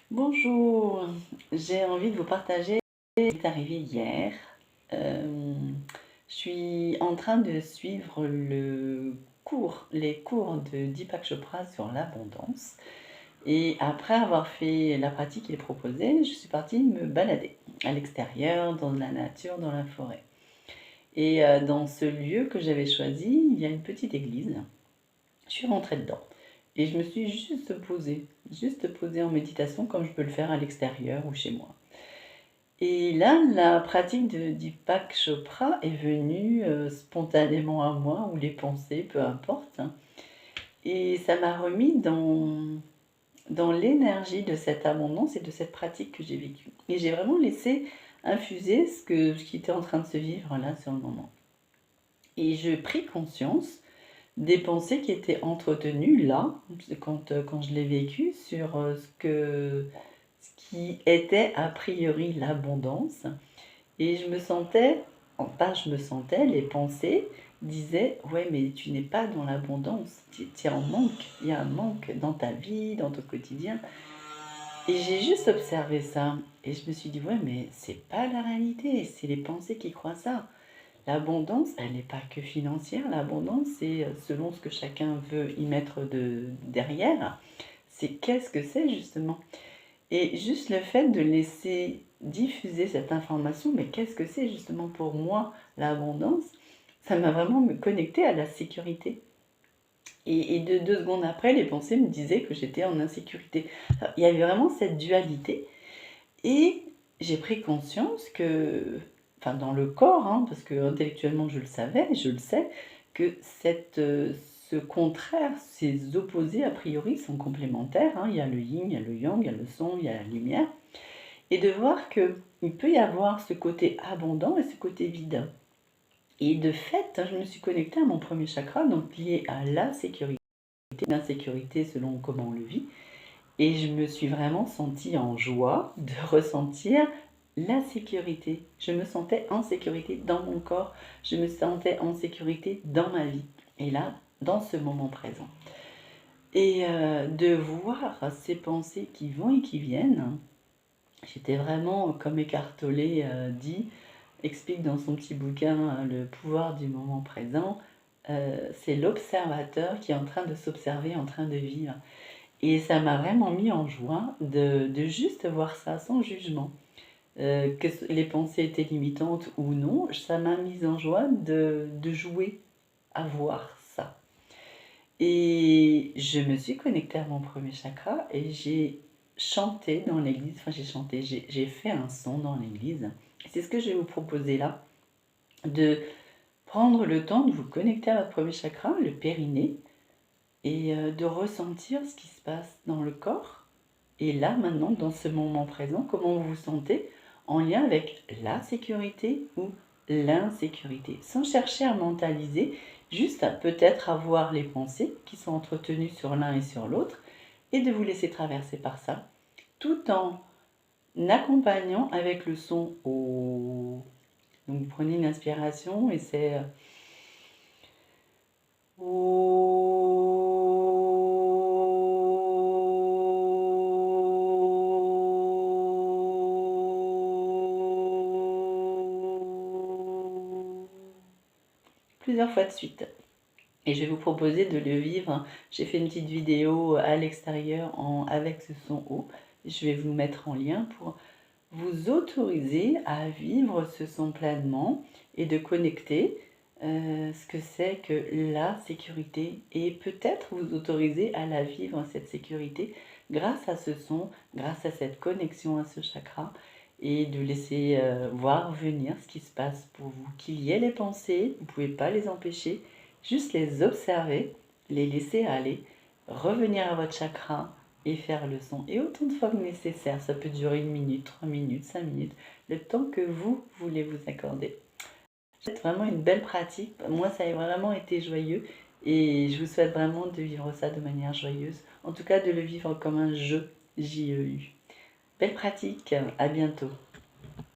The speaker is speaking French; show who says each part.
Speaker 1: Bonjour, j'ai envie de vous partager ce qui est arrivé hier. Je suis en train de suivre les cours de Deepak Chopra sur l'abondance. Et après avoir fait la pratique qui est proposée, je suis partie me balader à l'extérieur, dans la nature, dans la forêt. Et dans ce lieu que j'avais choisi, il y a une petite église. Je suis rentrée dedans. Et je me suis juste posée en méditation comme je peux le faire à l'extérieur ou chez moi. Et là, la pratique de Deepak Chopra est venue spontanément à moi, ou les pensées, peu importe. Et ça m'a remis dans l'énergie de cette abondance et de cette pratique que j'ai vécue. Et j'ai vraiment laissé infuser ce qui était en train de se vivre là sur le moment. Et je pris conscience des pensées qui étaient entretenues là, quand je l'ai vécu, sur ce qui était a priori l'abondance. Et je me sentais, enfin je me sentais, les pensées disaient, ouais mais tu n'es pas dans l'abondance, tu es en manque, il y a un manque dans ta vie, dans ton quotidien. Et j'ai juste observé ça, et je me suis dit, ouais mais c'est pas la réalité, c'est les pensées qui croient ça. L'abondance, elle n'est pas que financière, l'abondance, c'est selon ce que chacun veut y mettre derrière, c'est qu'est-ce que c'est justement. Et juste le fait de laisser diffuser cette information, mais qu'est-ce que c'est justement pour moi l'abondance, ça m'a vraiment me connecté à la sécurité. Et 2 secondes après, les pensées me disaient que j'étais en insécurité. Alors, il y avait vraiment cette dualité. Et j'ai pris conscience que, enfin dans le corps, hein, parce que intellectuellement je le savais, je le sais, que ce contraire, ces opposés a priori sont complémentaires. Hein. Il y a le yin, il y a le yang, il y a le son, il y a la lumière. Et de voir qu'il peut y avoir ce côté abondant et ce côté vide. Et de fait, je me suis connectée à mon premier chakra, donc lié à la sécurité, l'insécurité selon comment on le vit. Et je me suis vraiment sentie en joie de ressentir la sécurité. Je me sentais en sécurité dans mon corps, je me sentais en sécurité dans ma vie. Et là, dans ce moment présent. Et de voir ces pensées qui vont et qui viennent, j'étais vraiment comme écartelée, explique dans son petit bouquin Le pouvoir du moment présent. C'est l'observateur qui est en train de s'observer, en train de vivre. Et ça m'a vraiment mis en joie de juste voir ça sans jugement. Que les pensées étaient limitantes ou non, ça m'a mise en joie de jouer à voir ça. Et je me suis connectée à mon premier chakra et j'ai chanté dans l'église, enfin j'ai fait un son dans l'église. C'est ce que je vais vous proposer là, de prendre le temps de vous connecter à votre premier chakra, le périnée, et de ressentir ce qui se passe dans le corps. Et là, maintenant, dans ce moment présent, comment vous vous sentez en lien avec la sécurité ou l'insécurité, sans chercher à mentaliser, juste à peut-être avoir les pensées qui sont entretenues sur l'un et sur l'autre, et de vous laisser traverser par ça, tout en accompagnant avec le son O. Donc vous prenez une inspiration et c'est plusieurs fois de suite. Et je vais vous proposer de le vivre. J'ai fait une petite vidéo à l'extérieur avec ce son haut. Je vais vous mettre en lien pour vous autoriser à vivre ce son pleinement et de connecter ce que c'est que la sécurité et peut-être vous autoriser à la vivre, cette sécurité, grâce à ce son, grâce à cette connexion à ce chakra et de laisser voir venir ce qui se passe pour vous. Qu'il y ait les pensées, vous ne pouvez pas les empêcher, juste les observer, les laisser aller, revenir à votre chakra et faire le son. Et autant de fois que nécessaire, ça peut durer 1 minute, 3 minutes, 5 minutes, le temps que vous voulez vous accorder. C'est vraiment une belle pratique. Moi, ça a vraiment été joyeux et je vous souhaite vraiment de vivre ça de manière joyeuse. En tout cas, de le vivre comme un jeu, J-E-U. Belle pratique, à bientôt.